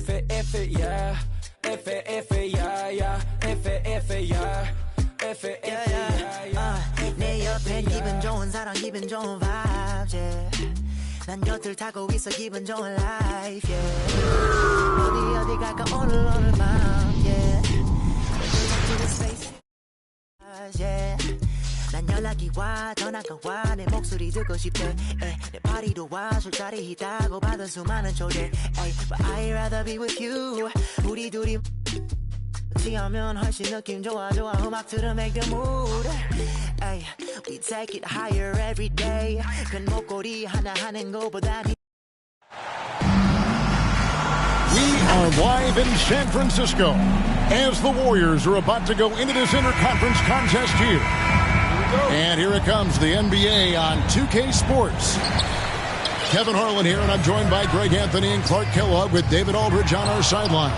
yeah. yeah, yeah. yeah. 내 옆엔 기분 좋은 사람, 기분 좋은 vibes, yeah. 난 곁을 타고 있어, 기분 좋은 life, yeah. 어디 갈까 오늘 밤, yeah. to the space, yeah. 난 연락이 와, 전화가 와, 내 목소리 듣고 싶대, 내 파티도 와, 술자리 있다고 받은 수많은 초대, but I'd rather be with you. 우리 둘이 하면 훨씬 느낌 좋아 음악 들어 make the mood. Ay, we take it higher every day. 큰 목걸이 하나 하는 거보다. We are live in San Francisco as the Warriors are about to go into this interconference contest here. And here it comes, the NBA on 2K Sports. Kevin Harlan here, and I'm joined by Greg Anthony and Clark Kellogg with David Aldridge on our sideline.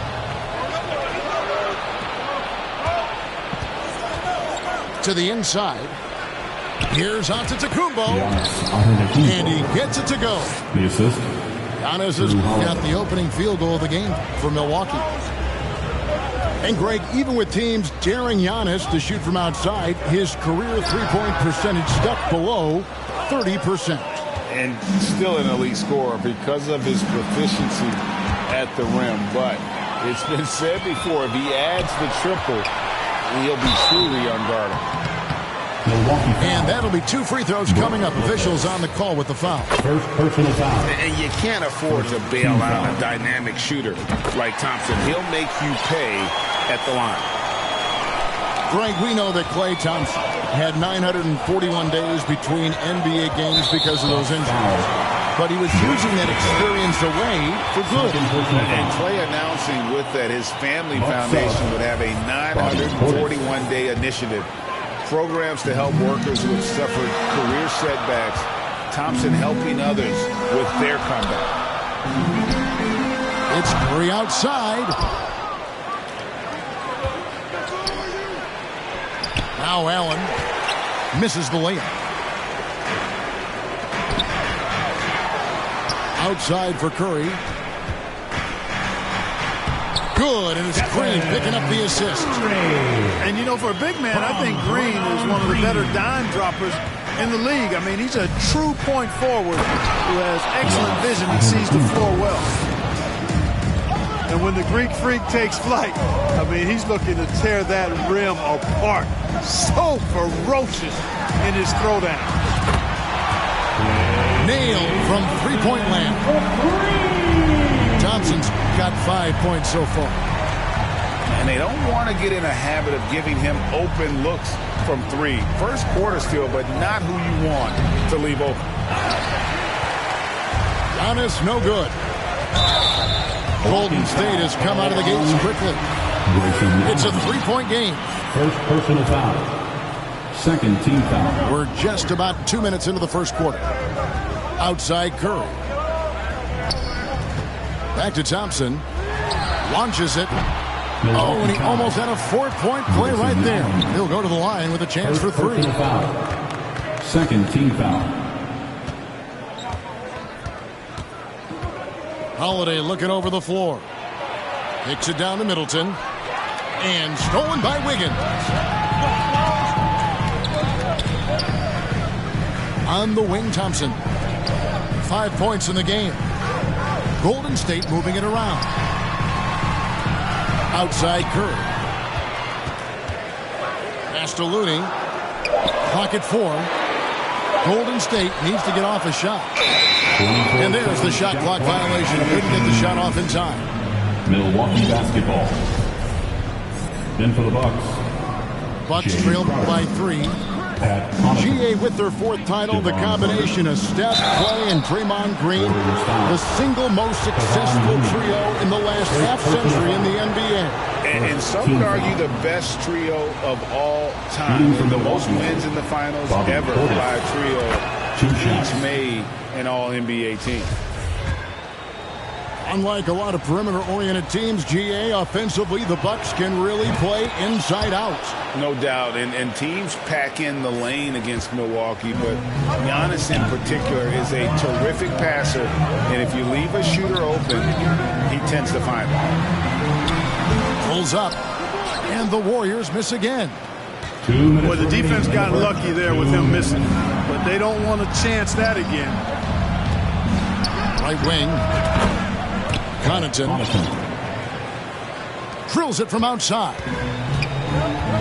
To the inside. Here's Antetokounmpo. And he gets it to go. The assist. Giannis has got the opening field goal of the game for Milwaukee. And Greg, even with teams daring Giannis to shoot from outside, his career three-point percentage stuck below 30%. And still an elite scorer because of his proficiency at the rim. But it's been said before, if he adds the triple, he'll be truly unguardable. And that'll be 2 free throws coming up. Officials on the call with the foul. First personal foul. And you can't afford to bail out a dynamic shooter like Thompson. He'll make you pay at the line. Greg, we know that Klay Thompson had 941 days between NBA games because of those injuries. But he was using that experience away for good. And Klay announcing with that his family foundation would have a 941-day initiative. Programs to help workers who have suffered career setbacks. Thompson helping others with their comeback. It's Curry outside. Now Allen misses the layup. Outside for Curry. Good, and it's Green picking up the assist. And, you know, for a big man, I think Green is one of the better dime droppers in the league. I mean, he's a true point forward who has excellent vision. He sees the floor well. And when the Greek Freak takes flight, I mean, he's looking to tear that rim apart. So ferocious in his throwdown. Nailed from three-point land. Thompson's got 5 points so far. And they don't want to get in a habit of giving him open looks from three. First quarter still, but not who you want to leave open. Giannis, no good. Golden State has come out of the gates quickly. It's a three-point game. First personal foul. Second team foul. We're just about 2 minutes into the first quarter. Outside Curry. Back to Thompson. Launches it. Oh, and he almost had a 4-point play right there. He'll go to the line with a chance for three. Second team foul. Holiday looking over the floor. Kicks it down to Middleton. And stolen by Wiggins. On the wing, Thompson. 5 points in the game. Golden State moving it around. Outside Curry. Pass to Looney. Clock at 4. Golden State needs to get off a shot. And there's the shot clock violation. Couldn't get the shot off in time. Milwaukee basketball. Then for the Bucks. Bucks trailed by 3. GA with their 4th title, the combination of Steph, Klay, and Draymond Green, the single most successful trio in the last half-century in the NBA. And some would argue the best trio of all time. The most wins in the finals ever by a trio each made an All-NBA team. Unlike a lot of perimeter-oriented teams, GA, offensively, the Bucks can really play inside out. No doubt, and teams pack in the lane against Milwaukee, but Giannis in particular is a terrific passer, and if you leave a shooter open, he tends to find it. Pulls up, and the Warriors miss again. 2 minutes. Well, the defense got lucky there with him missing, but they don't want to chance that again. Right wing. Connaughton drills it from outside.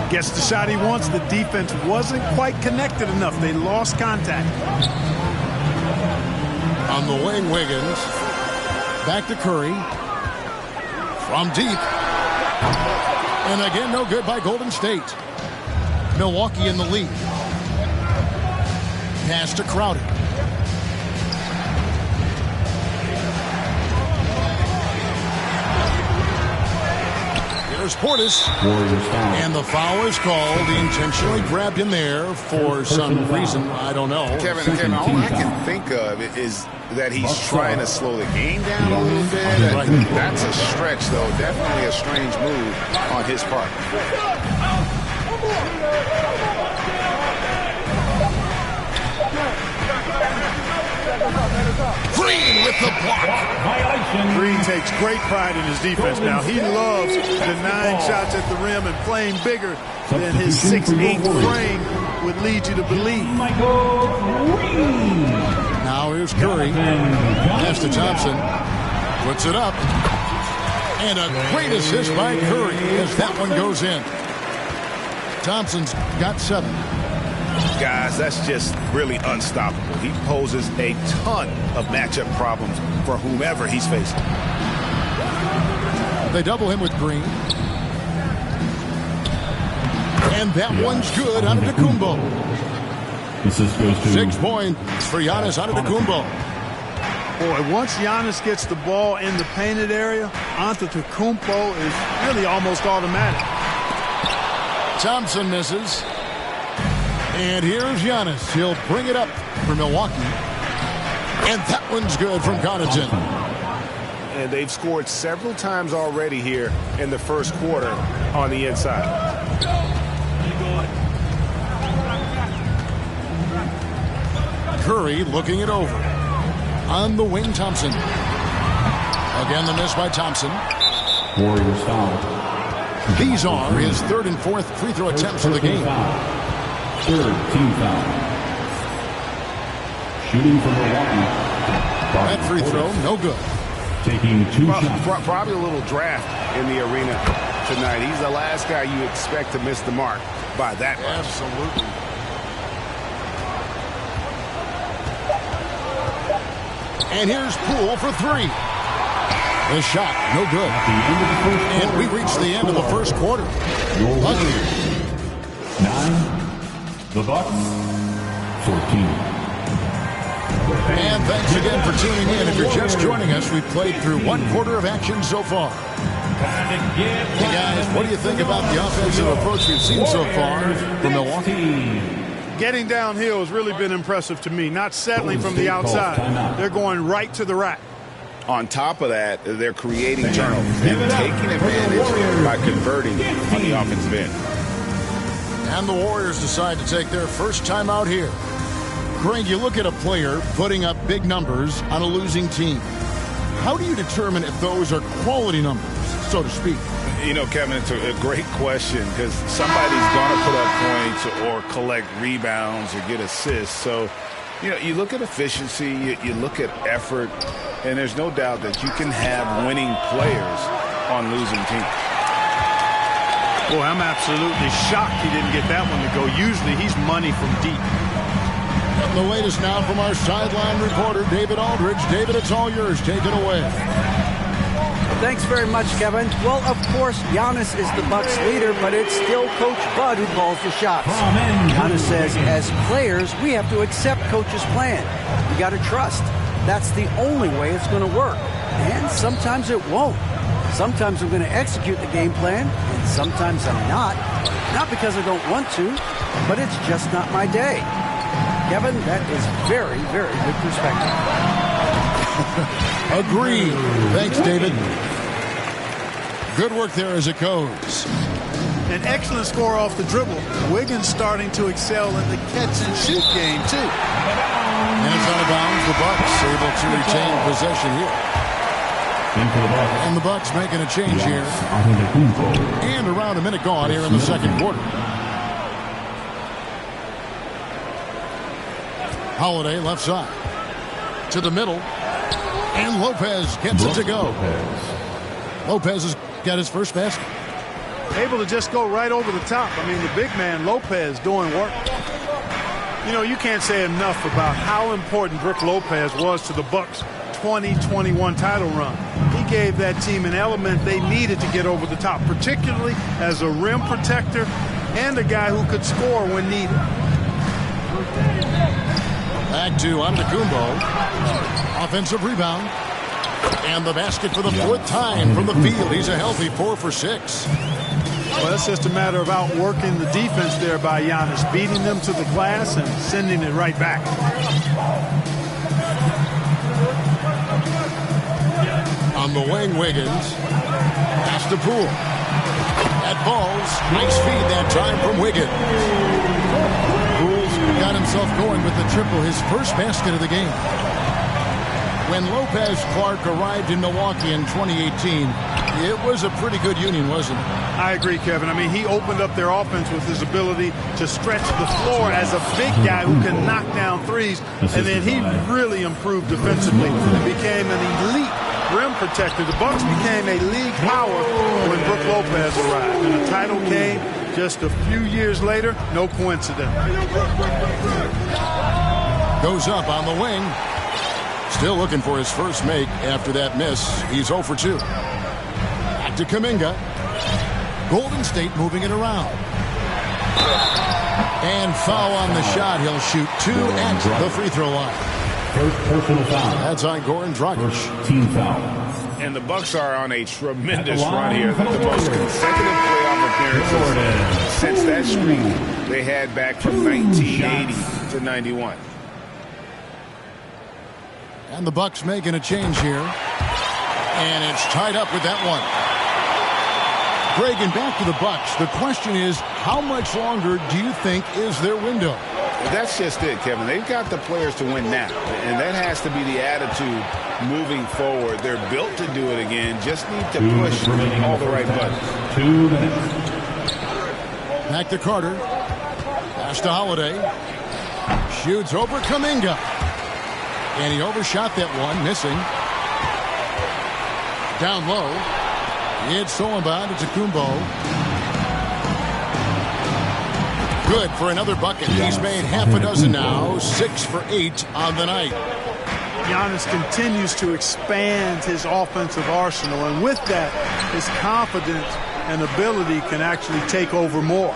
Gets the shot he wants. The defense wasn't quite connected enough. They lost contact. On the wing, Wiggins. Back to Curry. From deep. And again, no good by Golden State. Milwaukee in the lead. Pass to Crowder. Here's Portis. And the foul is called. He intentionally grabbed him there for some reason. I don't know. Kevin, all I can think of is that he's trying to slow the game down a little bit. Right. That's a stretch, though. Definitely a strange move on his part. Green with the block. Green takes great pride in his defense now. He loves the 9 shots at the rim and playing bigger than his 6'8" frame would lead you to believe. Now here's Curry. Pass to Thompson. Puts it up. And a great assist by Curry as that one goes in. Thompson's got 7. Guys, that's just really unstoppable. He poses a ton of matchup problems for whomever he's facing. They double him with Green. And that one's good on Antetokounmpo. 6 points for Giannis Antetokounmpo. Boy, once Giannis gets the ball in the painted area, Antetokounmpo is really almost automatic. Thompson misses. And here's Giannis. He'll bring it up for Milwaukee. And that one's good from Connaughton. And they've scored several times already here in the first quarter on the inside. Curry looking it over. On the wing, Thompson. Again, the miss by Thompson. Warriors foul. These are his 3rd and 4th free throw attempts of the game. 3rd team foul. Shooting from Milwaukee. That free throw, no good. Taking 2 shots. Probably a little draft in the arena tonight. He's the last guy you expect to miss the mark by that much. Absolutely. And here's Poole for 3. The shot, no good. And we reach the end of the first quarter. Warriors 9. The Bucks 14. And thanks again for tuning in. If you're just joining us, we've played through 1 quarter of action so far. Hey guys, what do you think about the offensive approach we've seen so far from Milwaukee? Getting downhill has really been impressive to me. Not settling from the outside. They're going right to the rack. On top of that, they're creating turnovers and taking advantage by converting on the offensive end. And the Warriors decide to take their first time out here. Greg, you look at a player putting up big numbers on a losing team. How do you determine if those are quality numbers, so to speak? You know, Kevin, it's a great question because somebody's going to put up points or collect rebounds or get assists. So, you know, you look at efficiency, you look at effort, and there's no doubt that you can have winning players on losing teams. Boy, I'm absolutely shocked he didn't get that one to go. Usually he's money from deep. And the latest now from our sideline reporter, David Aldridge. David, it's all yours. Take it away. Thanks very much, Kevin. Well, of course, Giannis is the Bucks leader, but it's still Coach Bud who calls the shots. Giannis says, as players, we have to accept Coach's plan. We got to trust. That's the only way it's going to work. And sometimes it won't. Sometimes I'm going to execute the game plan, and sometimes I'm not. Not because I don't want to, but it's just not my day. Kevin, that is very, very good perspective. Agreed. Thanks, David. Good work there as it goes. An excellent score off the dribble. Wiggins starting to excel in the catch-and-shoot game, too. And it's out of bounds. The Bucks able to retain possession here. And the Bucks making a change here. And around a minute gone here in the second quarter. Holiday left side. To the middle. And Lopez gets it to go. Lopez has got his first basket. Able to just go right over the top. I mean, the big man, Lopez, doing work. You know, you can't say enough about how important Brook Lopez was to the Bucks' 2021 title run. He gave that team an element they needed to get over the top, particularly as a rim protector and a guy who could score when needed. Back to Antetokounmpo. Offensive rebound. And the basket for the fourth time from the field. He's a healthy 4 for 6. Well, it's just a matter of outworking the defense there by Giannis, beating them to the glass and sending it right back. On the wing, Wiggins. Pass to Poole. That falls. Nice feed that time from Wiggins. Poole's got himself going with the triple, his first basket of the game. When Lopez Clark arrived in Milwaukee in 2018, it was a pretty good union, wasn't it? I agree, Kevin. I mean, he opened up their offense with his ability to stretch the floor as a big guy who can knock down threes. And then he really improved defensively and became an elite rim protector. The Bucks became a league power when Brook Lopez arrived. And the title came just a few years later. No coincidence. Goes up on the wing. Still looking for his first make after that miss. He's 0 for 2. Back to Kuminga. Golden State moving it around. And foul on the shot. He'll shoot 2 at the free throw line. First personal foul. That's on Goran Dragic. First team foul. And the Bucks are on a tremendous run here. The most consecutive playoff appearances since that streak they had back from 1980 to 91. And the Bucks making a change here. And it's tied up with that one. Greg, and back to the Bucks. The question is, how much longer do you think is their window? That's just it, Kevin. They've got the players to win now. And that has to be the attitude moving forward. They're built to do it again. Just need to push all the right buttons. 2 minutes. Back to Carter. Pass to Holiday. Shoots over Kuminga. And he overshot that one, missing. Down low. It's Solomon to Antetokounmpo. Good for another bucket. He's made half a dozen now. 6 for 8 on the night. Giannis continues to expand his offensive arsenal. And with that, his confidence and ability can actually take over more.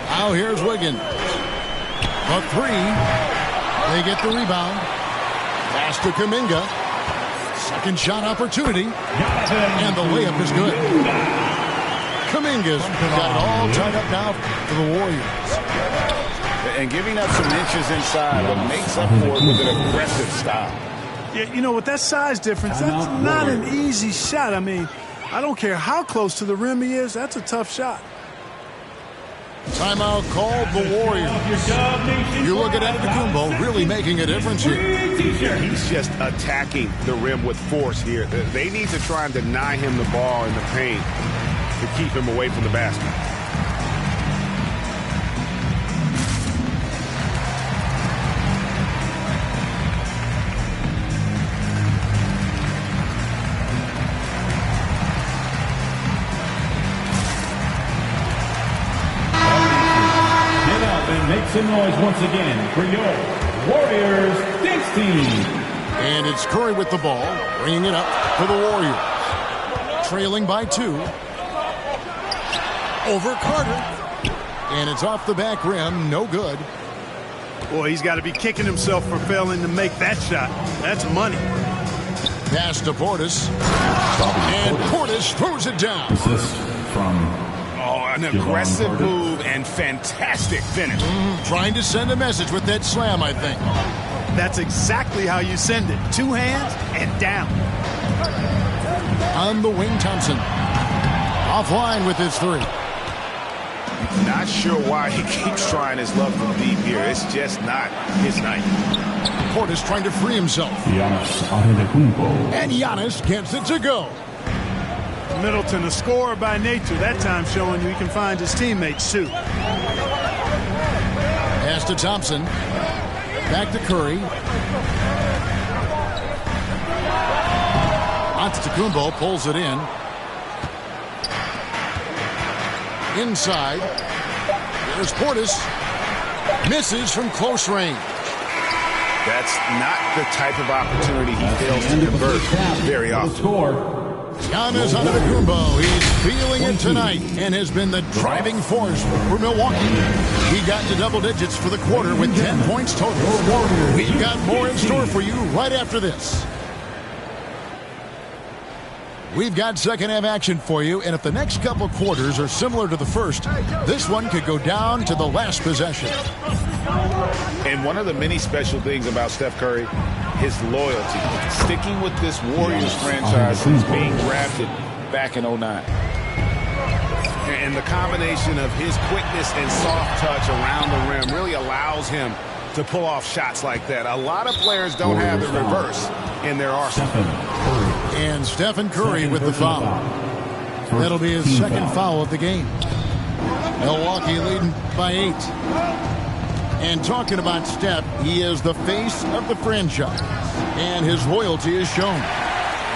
Now here's Wiggins. A 3. They get the rebound. Pass to Kuminga. Second shot opportunity. And the layup is good. Kuminga's got it all tied up now for the Warriors. And giving up some inches inside, but makes up for it with an aggressive style. Yeah, you know, with that size difference, that's not an easy shot. I mean, I don't care how close to the rim he is. That's a tough shot. Timeout called the Warriors. You look at Antetokounmpo really making a difference here. He's just attacking the rim with force here. They need to try and deny him the ball in the paint to keep him away from the basket. Make some noise once again for your Warriors dance team. And it's Curry with the ball, bringing it up for the Warriors. Trailing by 2. Over Carter. And it's off the back rim, no good. Boy, he's got to be kicking himself for failing to make that shot. That's money. Pass to Portis. And Portis throws it down. Assist from... An aggressive move and fantastic finish. Trying to send a message with that slam, I think. That's exactly how you send it. 2 hands and down. On the wing, Thompson. Offline with his 3. Not sure why he keeps trying his luck from deep here. It's just not his night. Portis trying to free himself. And Giannis gets it to go. Middleton, a scorer by nature, that time showing you he can find his teammates too. Pass to Thompson. Back to Curry. Antetokounmpo pulls it in. Inside. There's Portis. Misses from close range. That's not the type of opportunity he fails to convert very often. Giannis Antetokounmpo, he's feeling it tonight and has been the driving force for Milwaukee. He got to double digits for the quarter with 10 points total. We've got more in store for you right after this. We've got second half action for you, and if the next couple quarters are similar to the first, this one could go down to the last possession. And one of the many special things about Steph Curry, his loyalty. Sticking with this Warriors franchise since being drafted back in 09. And the combination of his quickness and soft touch around the rim really allows him to pull off shots like that. A lot of players don't have the reverse in their arsenal. And Stephen Curry with the foul. That'll be his second foul of the game. Milwaukee leading by 8. And talking about Steph, he is the face of the franchise, and his loyalty is shown.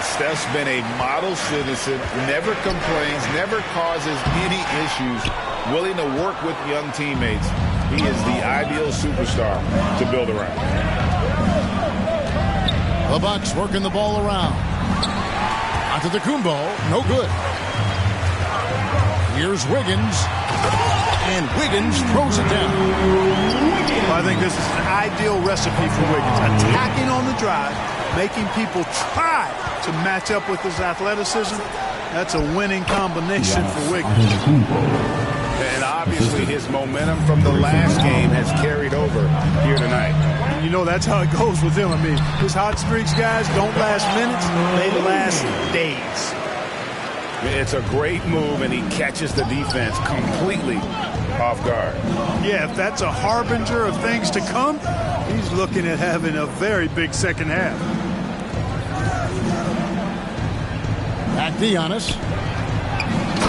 Steph's been a model citizen, never complains, never causes any issues, willing to work with young teammates. He is the ideal superstar to build around. The Bucks working the ball around. Antetokounmpo, no good. Here's Wiggins. And Wiggins throws it down. I think this is an ideal recipe for Wiggins. Attacking on the drive, making people try to match up with his athleticism. That's a winning combination for Wiggins. And obviously his momentum from the last game has carried over here tonight. You know, that's how it goes with him. I mean, his hot streaks, guys, don't last minutes. They last days. It's a great move, and he catches the defense completely off guard. Yeah, if that's a harbinger of things to come, he's looking at having a very big second half. Back to Giannis.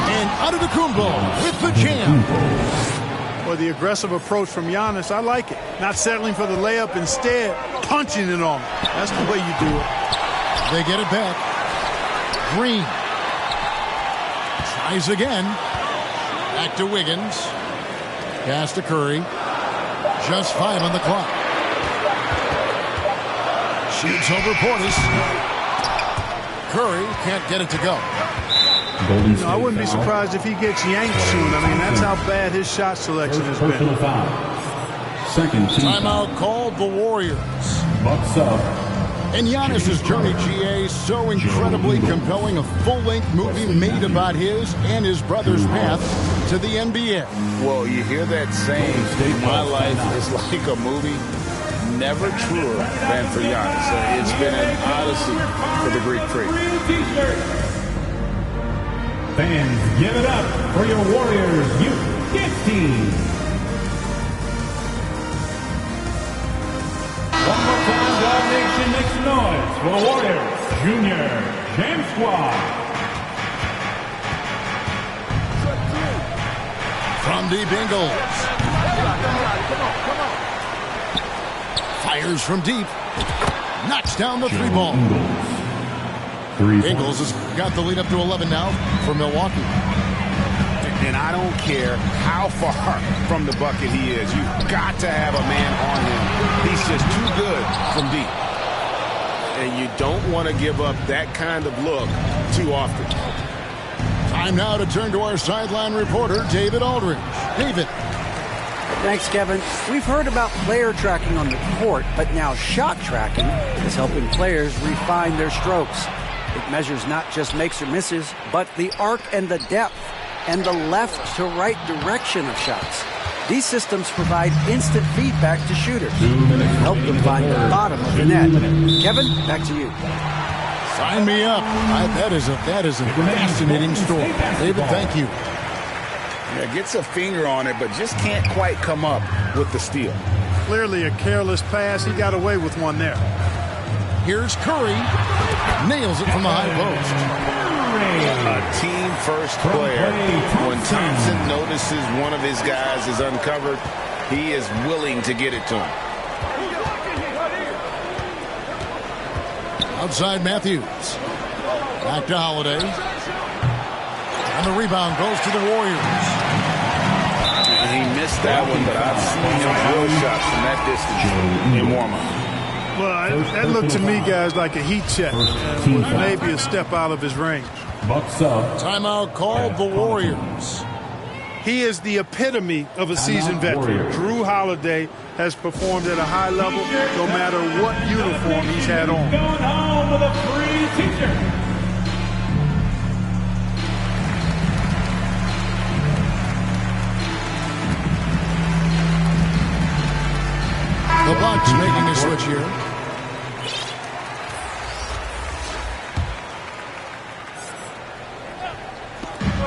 And Antetokounmpo with the jam. Well, the aggressive approach from Giannis, I like it. Not settling for the layup, instead punching it on. That's the way you do it. They get it back. Green. Tries again. Back to Wiggins. Pass to Curry. Just 5 on the clock. Shoots over Portis. Curry can't get it to go. You know, I wouldn't be surprised if he gets yanked soon. I mean, that's how bad his shot selection has been. Timeout called the Warriors. Bucks up. And Giannis' journey, GA, so incredibly compelling. A full-length movie made about his and his brother's path to the NBA. Well, you hear that saying, my life is like a movie. Never truer than for Giannis. It's been an odyssey for the Greek freak. Fans, give it up for your Warriors Youth Kids team. One more time, God Nation, make some noise for the Warriors Junior Jam Squad. From deep, Ingles. Fires from deep. Knocks down the 3-ball. Ingles has got the lead up to 11 now for Milwaukee. And I don't care how far from the bucket he is. You've got to have a man on him. He's just too good from deep. And you don't want to give up that kind of look too often. Time now to turn to our sideline reporter, David Aldridge. David. Thanks, Kevin. We've heard about player tracking on the court, but now shot tracking is helping players refine their strokes. It measures not just makes or misses, but the arc and the depth and the left to right direction of shots. These systems provide instant feedback to shooters and help them find the bottom of the net. Kevin, back to you. Sign me up. That is a fascinating story. David, thank you. Yeah, gets a finger on it, but just can't quite come up with the steal. Clearly a careless pass. He got away with one there. Here's Curry. Nails it from the high post. A team-first player. When Thompson notices one of his guys is uncovered, he is willing to get it to him. Outside Matthews. Back to Holiday. And the rebound goes to the Warriors. He missed that one, but I've seen him drill shots from that distance in warm-up. Well, that looked to me, guys, like a heat check. Maybe a step out of his range. Timeout called the Warriors. He is the epitome of a seasoned veteran. Drew Holiday has performed at a high level no matter what uniform he's had on. Going home with a free t-shirt. The Bucks making a switch here.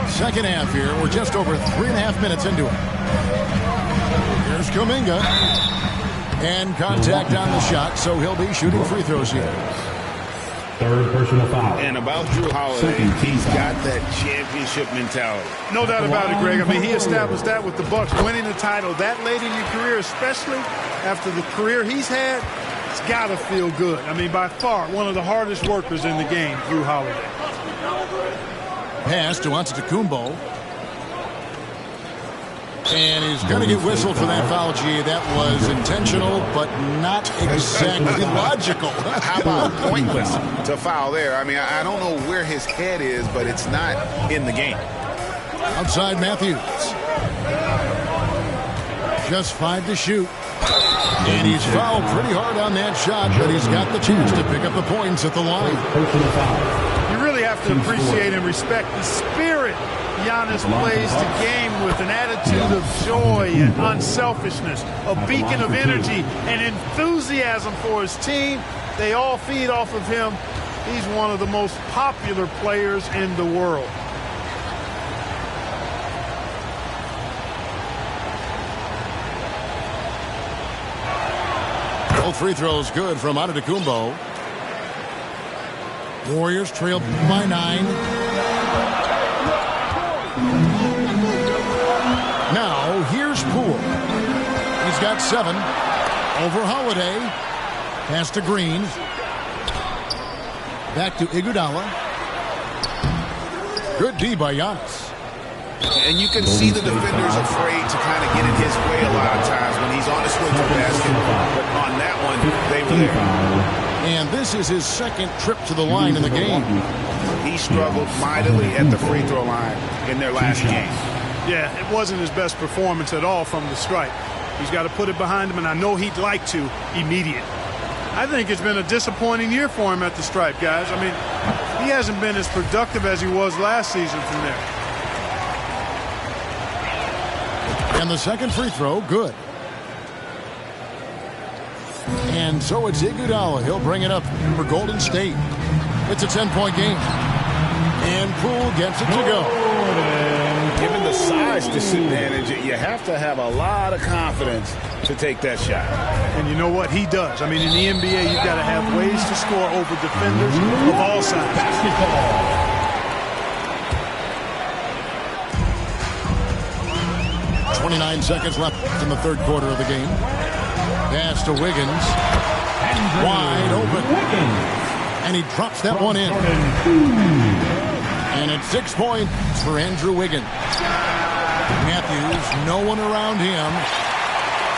Second half here. We're just over 3.5 minutes into it. Here's Kuminga. And contact on the shot, so he'll be shooting free throws here. Third personal foul. And about Drew Holiday, he's got that championship mentality. No doubt about it, Greg. I mean, he established that with the Bucks, winning the title that late in your career, especially after the career he's had. It's got to feel good. I mean, by far, one of the hardest workers in the game, Drew Holiday. Pass to Antetokounmpo. And he's going to get whistled for that foul, G. That was intentional, but not exactly logical. How about pointless to foul there? I mean, I don't know where his head is, but it's not in the game. Outside Matthews. Just 5 to shoot. And he's fouled pretty hard on that shot, but he's got the chance to pick up the points at the line. You really have to appreciate and respect the spirit Giannis plays the game with, an attitude of joy and unselfishness, a beacon of energy and enthusiasm for his team. They all feed off of him. He's one of the most popular players in the world. Both free throws good from Antetokounmpo. Warriors trail by 9. Now, here's Poole. He's got 7. Over Holiday. Pass to Green. Back to Iguodala. Good D by Giannis. And you can see the defenders afraid to kind of get in his way a lot of times when he's on his way to the basket. But on that one, they were there. And this is his second trip to the line in the game. He struggled mightily at the free throw line in their last game. Yeah, it wasn't his best performance at all from the stripe. He's got to put it behind him, and I know he'd like to immediate. I think it's been a disappointing year for him at the stripe, guys. I mean, he hasn't been as productive as he was last season from there. And the second free throw, good. And so it's Iguodala. He'll bring it up for Golden State. It's a 10-point game. And Poole gets it to go. Given the size disadvantage, you have to have a lot of confidence to take that shot. And you know what? He does. I mean, in the NBA, you've got to have ways to score over defenders of all sides. Basketball. 29 seconds left in the third quarter of the game. Pass to Wiggins. Wide open. And he drops that one in. And it's 6 points for Andrew Wiggins. Matthews, no one around him.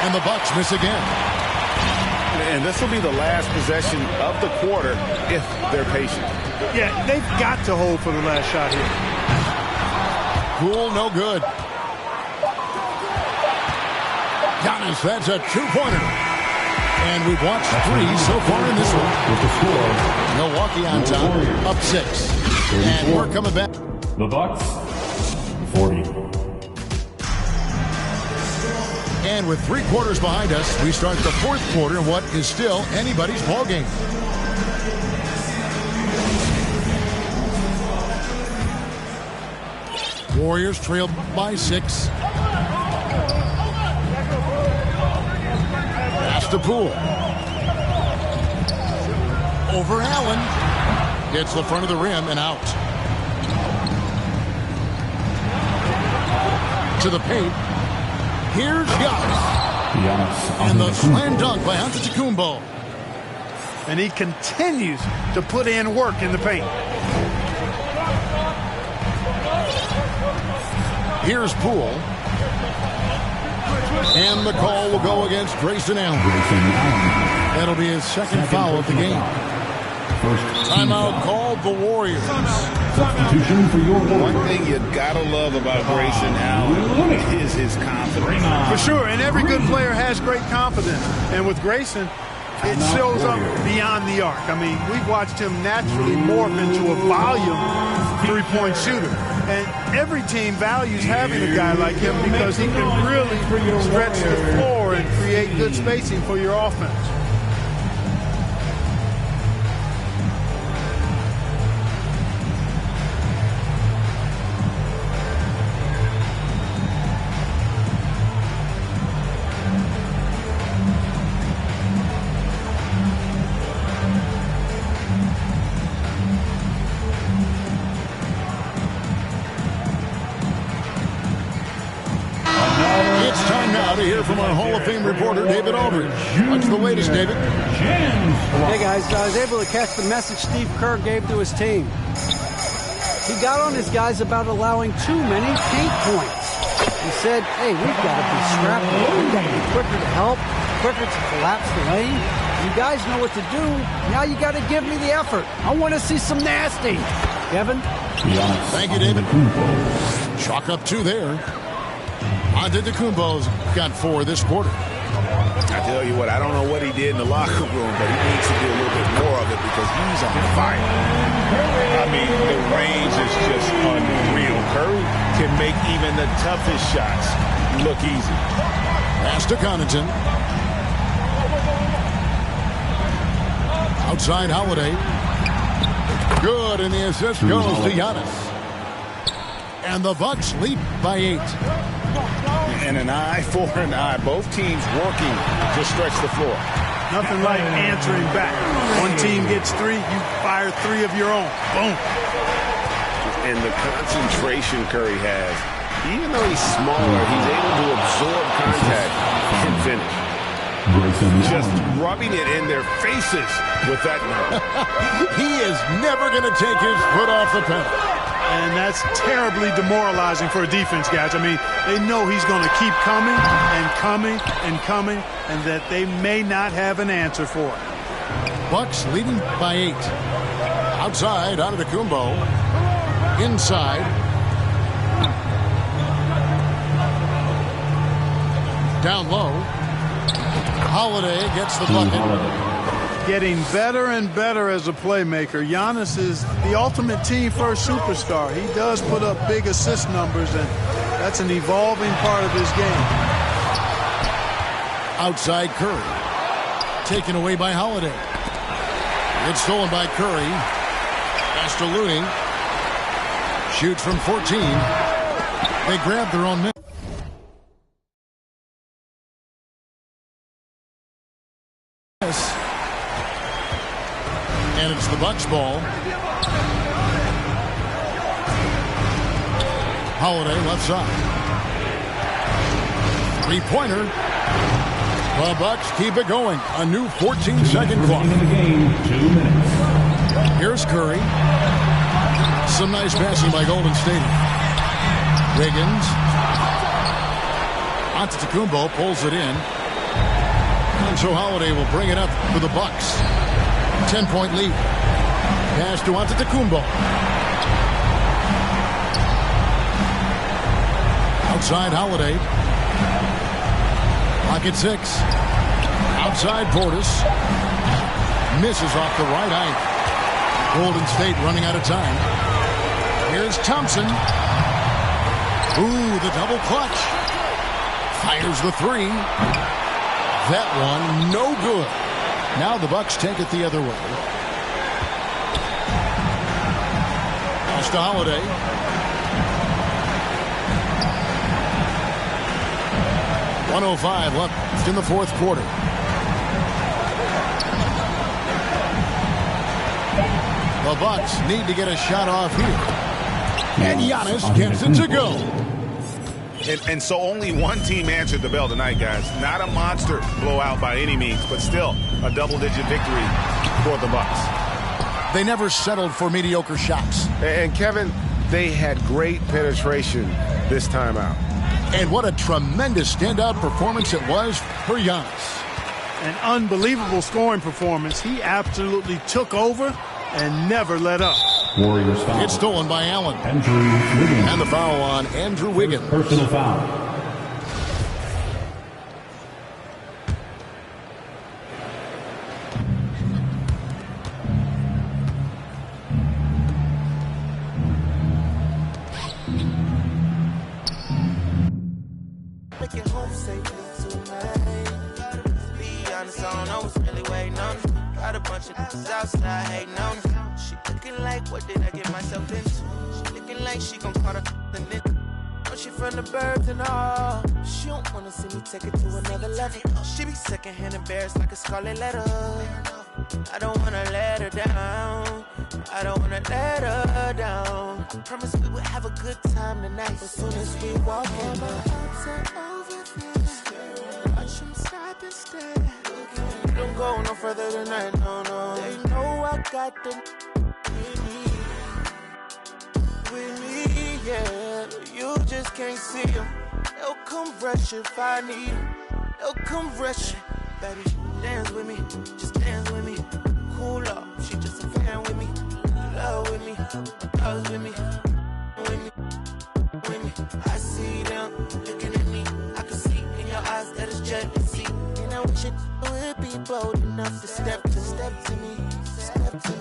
And the Bucks miss again. And this will be the last possession of the quarter if they're patient. Yeah, they've got to hold for the last shot here. Poole, no good. Giannis, that's a two-pointer. And we've watched 3 so far in this one. With the score, Milwaukee on top, up 6. And we're coming back. the Bucks, 40. And with 3 quarters behind us, we start the 4th quarter in what is still anybody's ball game. Warriors trail by 6. Pass to Poole. Over Allen. Gets the front of the rim and out. To the paint. Here's Giannis. And the slam dunk by Antetokounmpo. And he continues to put in work in the paint. Here's Poole. And the call will go against Grayson Allen. That'll be his second foul of the game. Timeout called the Warriors. One thing you gotta love about Grayson Allen is his confidence. For sure, and every good player has great confidence. And with Grayson, it shows up beyond the arc. I mean, we've watched him naturally morph into a volume three-point shooter. And every team values having a guy like him because he can really stretch the floor and create good spacing for your offense. To hear from our Hall of Fame reporter, David Aldridge. What's the latest, David? Hey, guys, I was able to catch the message Steve Kerr gave to his team. He got on his guys about allowing too many paint points. He said, hey, we've got to be scrappy. We've got to be quicker to help, quicker to collapse the lane. You guys know what to do. Now you got to give me the effort. I want to see some nasty. Kevin? Thank you, David. Chalk up 2 there. Antetokounmpo's got 4 this quarter. I tell you what, I don't know what he did in the locker room, but he needs to do a little bit more of it because he's on fire. I mean, the range is just unreal. Curry can make even the toughest shots look easy. Pass to Connaughton. Outside Holiday. Good, and the assist goes to Giannis. And the Bucks lead by 8. And an eye for an eye. Both teams working to stretch the floor. Nothing like answering back. One team gets 3, you fire 3 of your own. Boom. And the concentration Curry has, even though he's smaller, he's able to absorb contact and finish. Just rubbing it in their faces with that number. He is never going to take his foot off the pedal. And that's terribly demoralizing for a defense, guys. I mean, they know he's going to keep coming and coming and coming, and that they may not have an answer for it. Bucks leading by 8. Outside, Antetokounmpo. Inside. Down low. Holiday gets the bucket. Getting better and better as a playmaker. Giannis is the ultimate team-first superstar. He does put up big assist numbers, and that's an evolving part of his game. Outside Curry. Taken away by Holiday. It's stolen by Curry. Pass to Looney. Shoots from 14. They grab their own man. And it's the Bucks ball. Holiday left side. 3-pointer. The Bucks keep it going. A new 14-second clock. 2 minutes. Here's Curry. Some nice passing by Golden State. Wiggins. Antetokounmpo pulls it in. And so Holiday will bring it up for the Bucks. 10-point lead. Pass to Antetokounmpo. Outside Holiday. Pocket 6. Outside Portis. Misses off the right eye. Golden State running out of time. Here's Thompson. Ooh, the double clutch. Fires the three. That one, no good. Now the Bucks take it the other way. Pass to Holiday. .105 left in the fourth quarter. The Bucks need to get a shot off here. And Giannis gets it to go. And so only one team answered the bell tonight, guys. Not a monster blowout by any means, but still a double-digit victory for the Bucks. They never settled for mediocre shots. And Kevin, they had great penetration this time out. And what a tremendous standout performance it was for Giannis. An unbelievable scoring performance. He absolutely took over and never let up. Warriors foul. It's stolen by Allen. Andrew Wiggins. And the foul on Andrew Wiggins. Personal foul. Make it home safely tonight. Be honest, I don't know what's really waiting on me. Got a bunch of niggas outside hating on me. She looking like, what did I get myself into? She looking like she gon' call her the knit. Know she from the birds and all. She don't wanna see me take it to another level. She be secondhand embarrassed like a scarlet letter. I don't wanna let her down. I don't wanna let her down. Promise we would have a good time tonight. As soon as we walk in, my arms are over there. Watch them stop and stare. Don't go no further tonight, no, no. They know I got them with me, yeah. You just can't see them. They'll come rush if I need them. They'll come rush. Baby, dance with me, just dance with me. Cool up, she just a fan with me. Love with me, loves with me, with me, with me. I see them looking at me. I can see in your eyes that it's jealousy. And I wish it would be bold enough to step to me, step to me.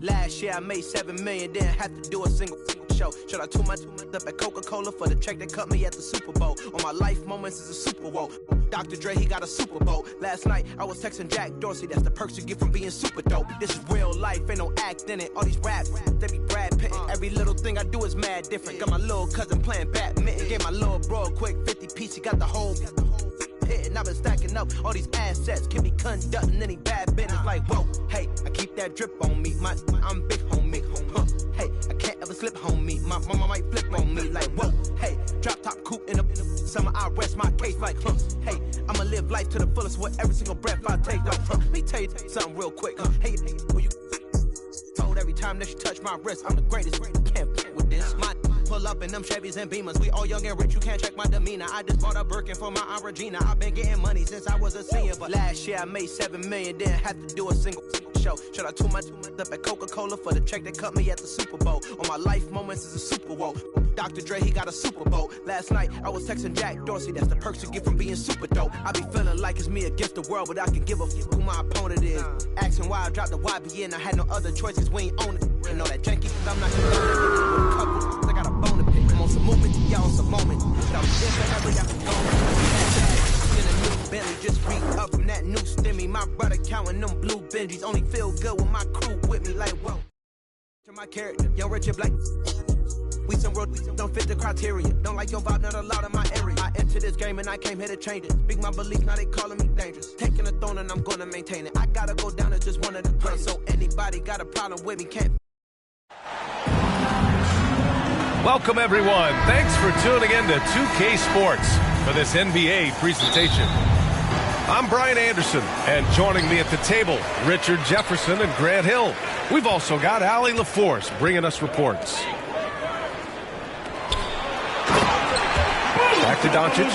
Last year I made $7 million, didn't have to do a single show. Should I tune my up at Coca-Cola for the check that cut me at the Super Bowl? All my life moments is a Super Bowl. Dr. Dre, he got a Super Bowl. Last night I was texting Jack Dorsey, that's the perks you get from being super dope. This is real life, ain't no act in it. All these raps, they be Brad Pitt. Every little thing I do is mad different. Got my little cousin playing badminton. Gave my little bro a quick 50 piece, he got the whole and I've been stacking up all these assets, keep me conducting any bad business. Like, whoa, hey, I keep that drip on me. I'm big homie. Hey, I can't ever slip homie. My mama might flip on me. Like, whoa, hey, drop top coupe in the summer. I rest my case. Like, hey, I'ma live life to the fullest with every single breath I take. Like, let me tell you something real quick. Hey, who you told every time that you touch my wrist, I'm the greatest. Can't play with this. My pull up in them Chevys and Beamers. We all young and rich, you can't check my demeanor. I just bought a Birkin for my Aunt Regina. I've been getting money since I was a senior, but last year I made $7 million, didn't have to do a single show. Should I tune my up at Coca-Cola for the check that cut me at the Super Bowl? All my life moments is a Super Bowl. Dr. Dre, he got a Super Bowl. Last night I was texting Jack Dorsey, that's the perks you get from being super dope. I be feeling like it's me against the world, but I can give a who my opponent is. Asking why I dropped the YBN, I had no other choices, we ain't own it. You know that janky, I'm not gonna with a couple. I got a bone to pick. I'm on some movement, y'all on some moment. I'm in a new Bentley, just re up from that new stimmy. My brother counting them blue Benjis, only feel good with my crew with me. Like, whoa, my character, young Richard Blake. We some road, don't fit the criteria. Don't like your vibe, not allowed in my area. I entered this game and I came here to change it. Speak my belief, now they calling me dangerous. Taking a throne and I'm gonna maintain it. I gotta go down as just one of the greats. So anybody got a problem with me can't. Welcome, everyone. Thanks for tuning in to 2K Sports for this NBA presentation. I'm Brian Anderson, and joining me at the table, Richard Jefferson and Grant Hill. We've also got Allie LaForce bringing us reports. Back to Doncic.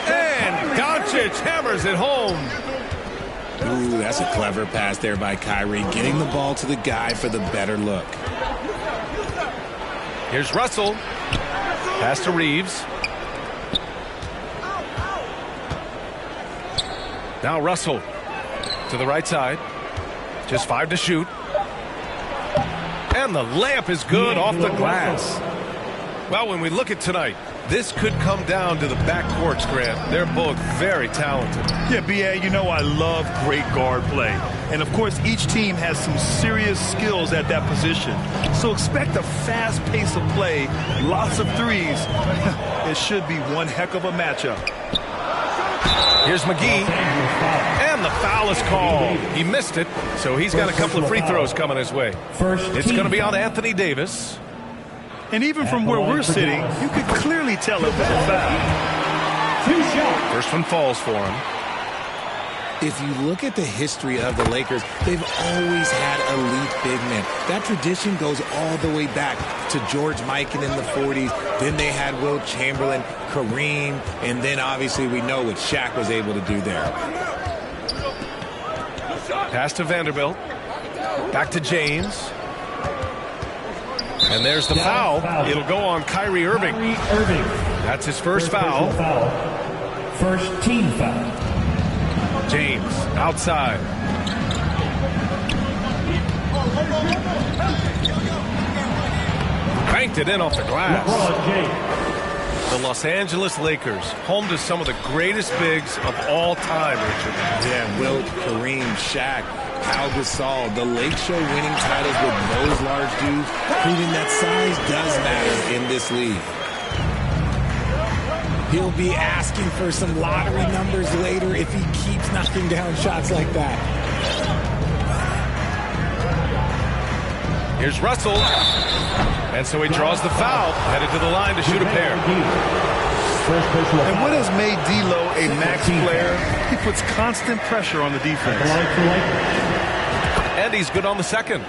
And Doncic hammers it home. Ooh, that's a clever pass there by Kyrie, getting the ball to the guy for the better look. Here's Russell. Pass to Reeves. Now Russell to the right side. Just 5 to shoot. And the layup is good off the glass. Well, when we look at tonight, this could come down to the backcourts, Grant. They're both very talented. Yeah, B.A., you know I love great guard play. And, of course, each team has some serious skills at that position. So expect a fast pace of play, lots of threes. It should be one heck of a matchup. Here's McGee. And the foul is called. He missed it, so he's got a couple of free throws coming his way. It's going to be on Anthony Davis. And even from where we're sitting, you could clearly tell it was a foul. First one falls for him. If you look at the history of the Lakers, they've always had elite big men. That tradition goes all the way back to George Mikan in the 40s. Then they had Wilt Chamberlain, Kareem, and then obviously we know what Shaq was able to do there. Pass to Vanderbilt. Back to James. And there's the foul. It'll go on Kyrie Irving. That's his first foul. First team foul. James outside. Banked it in off the glass. The Los Angeles Lakers, home to some of the greatest bigs of all time, Richard. Yeah, Wilt, Kareem, Shaq, Pau Gasol, the Lake Show winning titles with those large dudes, proving that size does matter in this league. He'll be asking for some lottery numbers later if he keeps knocking down shots like that. Here's Russell. And so he draws the foul, headed to the line to shoot a pair. And what has made D'Lo a max player? He puts constant pressure on the defense. And he's good on the second.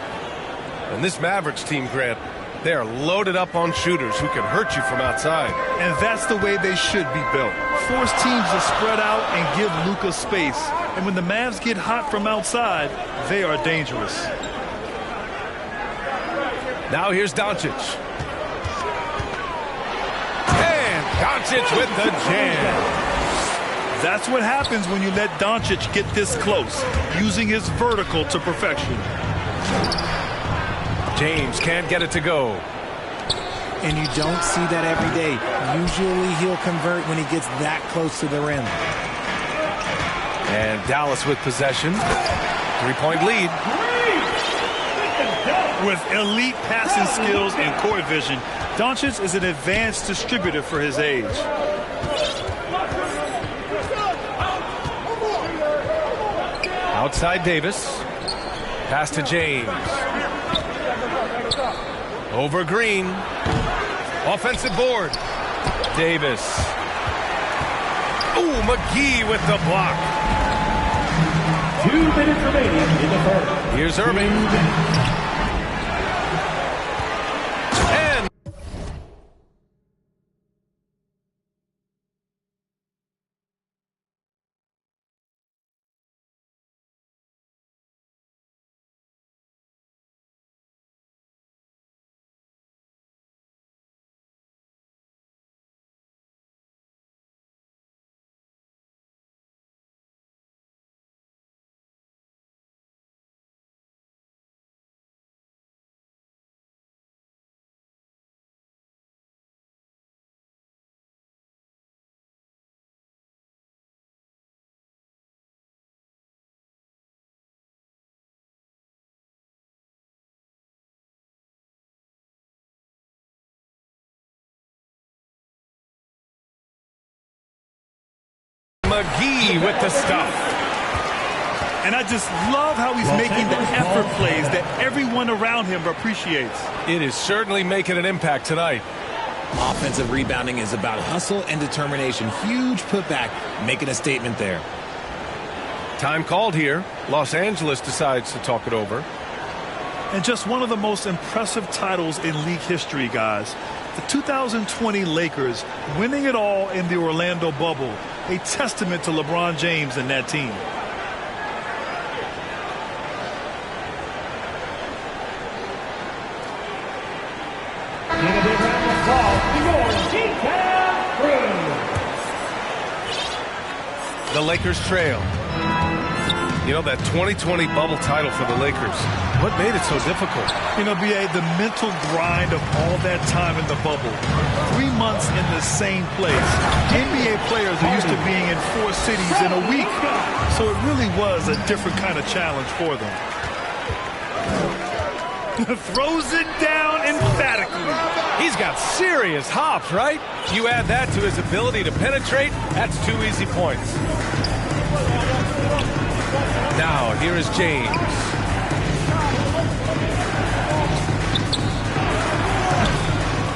And this Mavericks team, Grant, they are loaded up on shooters who can hurt you from outside. And that's the way they should be built. Force teams to spread out and give Luka space. And when the Mavs get hot from outside, they are dangerous. Now here's Doncic. And Doncic with the jam. That's what happens when you let Doncic get this close, using his vertical to perfection. James can't get it to go. And you don't see that every day. Usually he'll convert when he gets that close to the rim. And Dallas with possession. 3-point lead. With elite passing skills and court vision, Doncic is an advanced distributor for his age. Outside Davis. Pass to James. Over Green. Offensive board. Davis. Ooh, McGee with the block. 2 minutes remaining in the first. Here's Irving. McGee with the stuff. And I just love how he's making the effort plays that everyone around him appreciates. It is certainly making an impact tonight. Offensive rebounding is about hustle and determination. Huge putback, making a statement there. Time called here. Los Angeles decides to talk it over. And just one of the most impressive titles in league history, guys. The 2020 Lakers winning it all in the Orlando bubble. A testament to LeBron James and that team. The Lakers trail. You know, that 2020 bubble title for the Lakers, what made it so difficult? You know, B.A., the mental grind of all that time in the bubble. 3 months in the same place. NBA players are used to being in 4 cities in a week. So it really was a different kind of challenge for them. Throws it down emphatically. He's got serious hops, right? You add that to his ability to penetrate, that's 2 easy points. Now, here is James.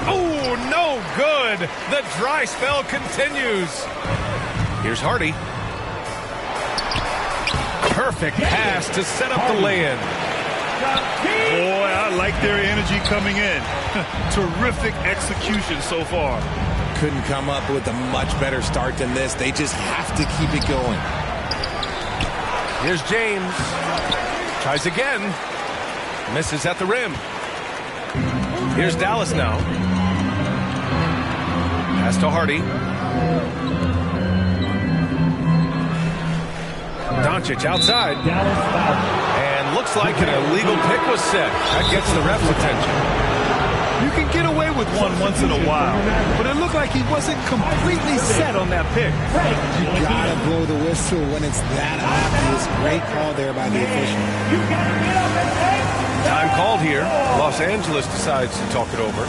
Oh, no good. The dry spell continues. Here's Hardy. Perfect pass to set up the lay-in. Boy, I like their energy coming in. Terrific execution so far. Couldn't come up with a much better start than this. They just have to keep it going. Here's James. Tries again. Misses at the rim. Here's Dallas now. Pass to Hardy. Doncic outside. And looks like an illegal pick was set. That gets the ref's attention. You can get away with one once in a while, but it looked like he wasn't completely set on that pick. You gotta blow the whistle when it's that obvious. Great call there by the official. Time called here. Los Angeles decides to talk it over.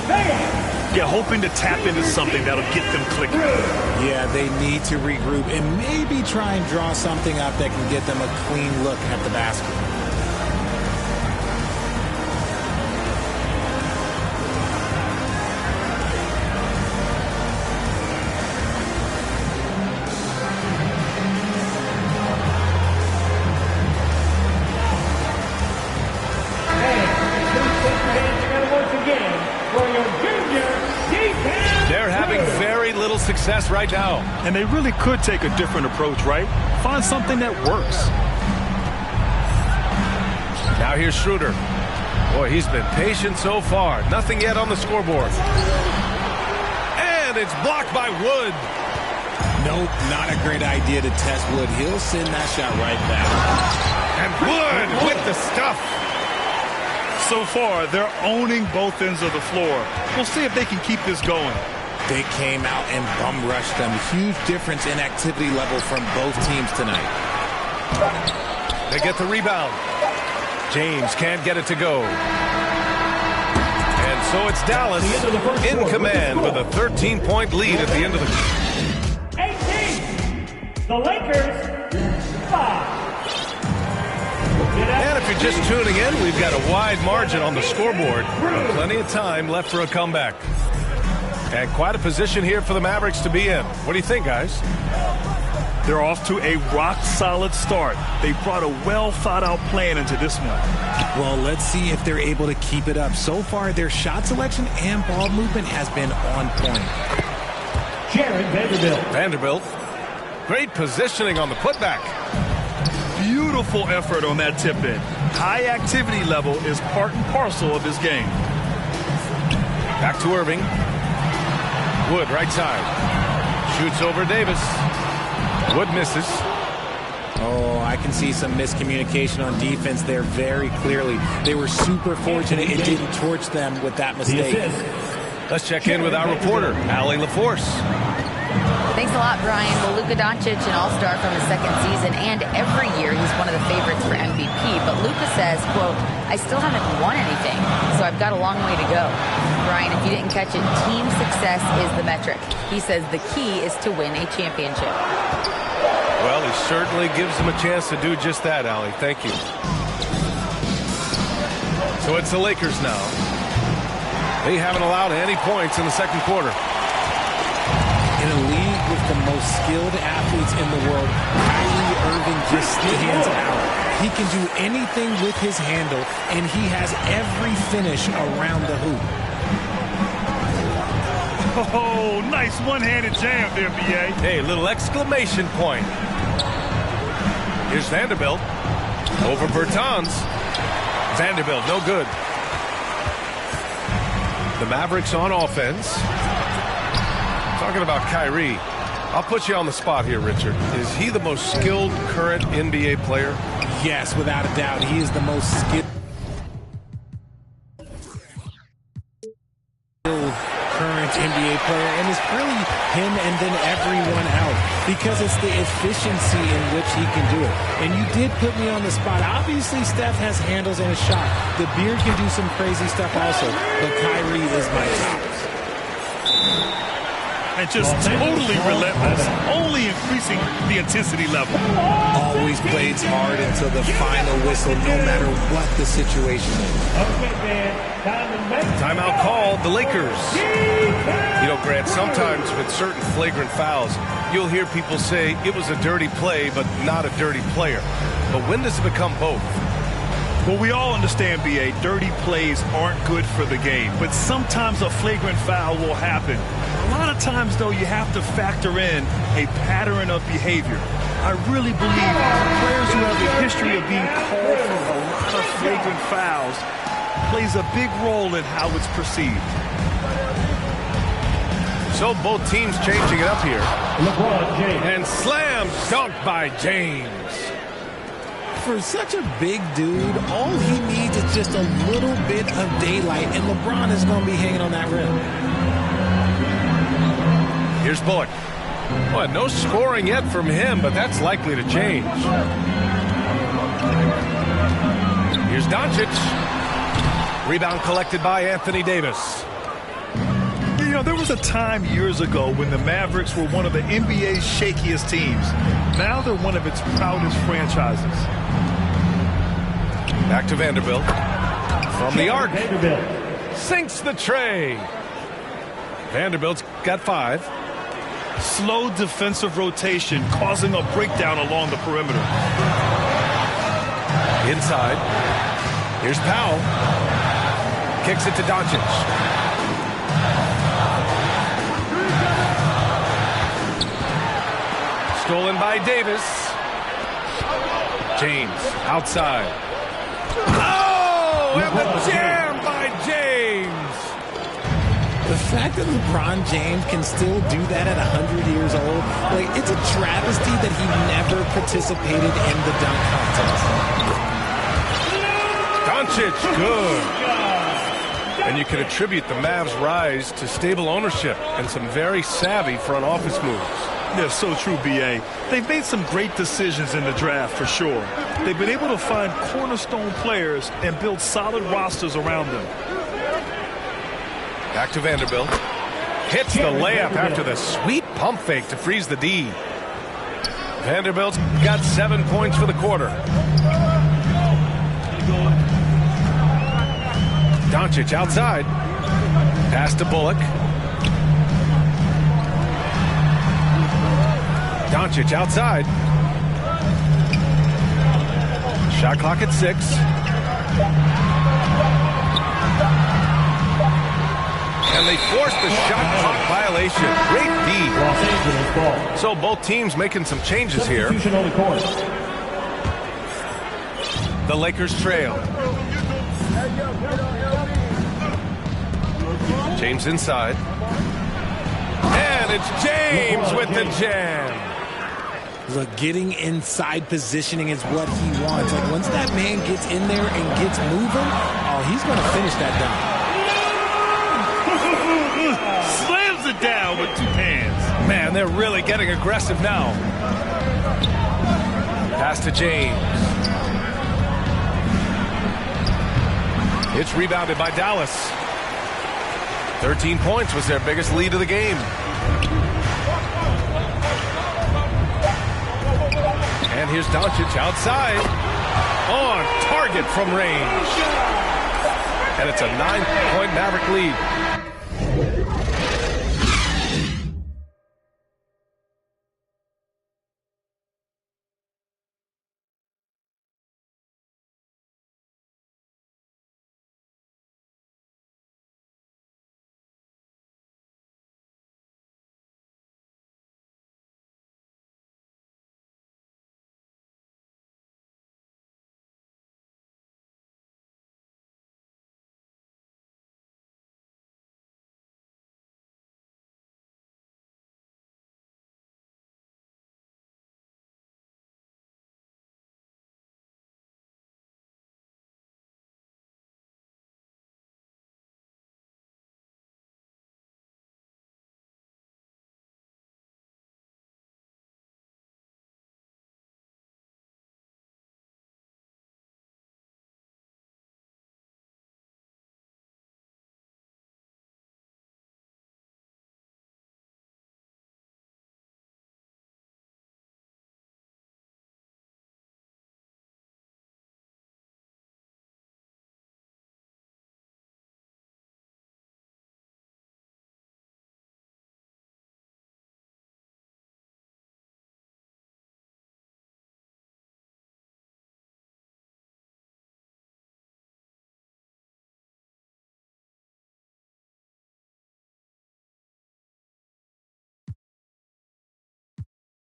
Yeah, hoping to tap into something that'll get them clicking. Yeah, they need to regroup and maybe try and draw something up that can get them a clean look at the basket. Success right now. And they really could take a different approach, right? Find something that works. Now here's Schroeder. Boy, he's been patient so far. Nothing yet on the scoreboard. And it's blocked by Wood. Nope, not a great idea to test Wood. He'll send that shot right back. And Wood with the stuff. So far, they're owning both ends of the floor. We'll see if they can keep this going. They came out and bum rushed them. Huge difference in activity level from both teams tonight. They get the rebound. James can't get it to go. And so it's Dallas in command with a 13-point lead at the end of the... 18. The Lakers, 5. And if you're just tuning in, we've got a wide margin on the scoreboard. Plenty of time left for a comeback. And quite a position here for the Mavericks to be in. What do you think, guys? They're off to a rock-solid start. They brought a well-thought-out plan into this one. Well, let's see if they're able to keep it up. So far, their shot selection and ball movement has been on point. Vanderbilt. Great positioning on the putback. Beautiful effort on that tip-in. High activity level is part and parcel of his game. Back to Irving. Wood, right side. Shoots over Davis. Wood misses. Oh, I can see some miscommunication on defense there very clearly. They were super fortunate it didn't torch them with that mistake. Let's check in with our reporter, Allie LaForce. Thanks a lot, Brian. Well, Luka Doncic, an all-star from his second season, and every year he's one of the favorites for MVP. But Luka says, quote, I still haven't won anything, so I've got a long way to go. Brian, if you didn't catch it, team success is the metric. He says the key is to win a championship. Well, he certainly gives them a chance to do just that, Allie. Thank you. So it's the Lakers now. They haven't allowed any points in the second quarter. In a league with the most skilled athletes in the world, Kyrie Irving just stands out. He can do anything with his handle, and he has every finish around the hoop. Oh, nice one-handed jam there, B.A. Hey, little exclamation point. Here's Vanderbilt. Over Bertans. Vanderbilt, no good. The Mavericks on offense. Talking about Kyrie, I'll put you on the spot here, Richard. Is he the most skilled current NBA player? Yes, without a doubt. He is the most skilled current NBA player, and it's really him and then everyone else because it's the efficiency in which he can do it. And you did put me on the spot. Obviously, Steph has handles and a shot. The beard can do some crazy stuff also, but Kyrie is my top. And just totally relentless, only increasing the intensity level. Always plays hard until the final whistle, no matter what the situation is. Timeout called, the Lakers. You know, Grant, sometimes with certain flagrant fouls, you'll hear people say it was a dirty play, but not a dirty player. But when does it become both? Well, we all understand, B.A., dirty plays aren't good for the game, but sometimes a flagrant foul will happen. A lot of times, though, you have to factor in a pattern of behavior. I really believe players who have a history of being called for a lot of flagrant fouls plays a big role in how it's perceived. So both teams changing it up here. And slam dunk by James. For such a big dude, all he needs is just a little bit of daylight, and LeBron is going to be hanging on that rim. Here's Bullock. Well, no scoring yet from him, but that's likely to change. Here's Doncic. Rebound collected by Anthony Davis. You know, there was a time years ago when the Mavericks were one of the NBA's shakiest teams. Now they're one of its proudest franchises. Back to Vanderbilt. From the arc. Sinks the tray. Vanderbilt's got 5. Slow defensive rotation causing a breakdown along the perimeter. Inside. Here's Powell. Kicks it to Doncic. Stolen by Davis. James outside. Oh, and the jam by James. The fact that LeBron James can still do that at 100 years old, like, it's a travesty that he never participated in the dunk contest. Doncic, good. And you can attribute the Mavs' rise to stable ownership and some very savvy front office moves. Yeah, so true, B.A. They've made some great decisions in the draft, for sure. They've been able to find cornerstone players and build solid rosters around them. Back to Vanderbilt. Hits the layup after the sweet pump fake to freeze the D. Vanderbilt's got 7 points for the quarter. Doncic outside. Pass to Bullock. Doncic outside. Shot clock at 6. And they forced the shot clock violation. Great D. So both teams making some changes here. The Lakers trail. James inside. And it's James with the jam. Look, getting inside positioning is what he wants. Like, once that man gets in there and gets moving, oh, he's going to finish that dunk. Slams it down with 2 hands. Man, they're really getting aggressive now. Pass to James. It's rebounded by Dallas. 13 points was their biggest lead of the game. And here's Doncic outside. On target from range. And it's a 9-point Maverick lead.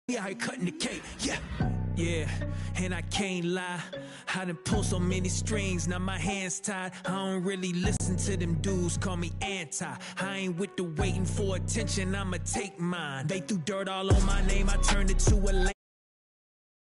Yeah, I cutting the cake, yeah. Yeah, and I can't lie, I done pulled so many strings, now my hands tied. I don't really listen to them dudes, call me anti. I ain't with the waiting for attention, I'ma take mine. They threw dirt all on my name, I turned it to a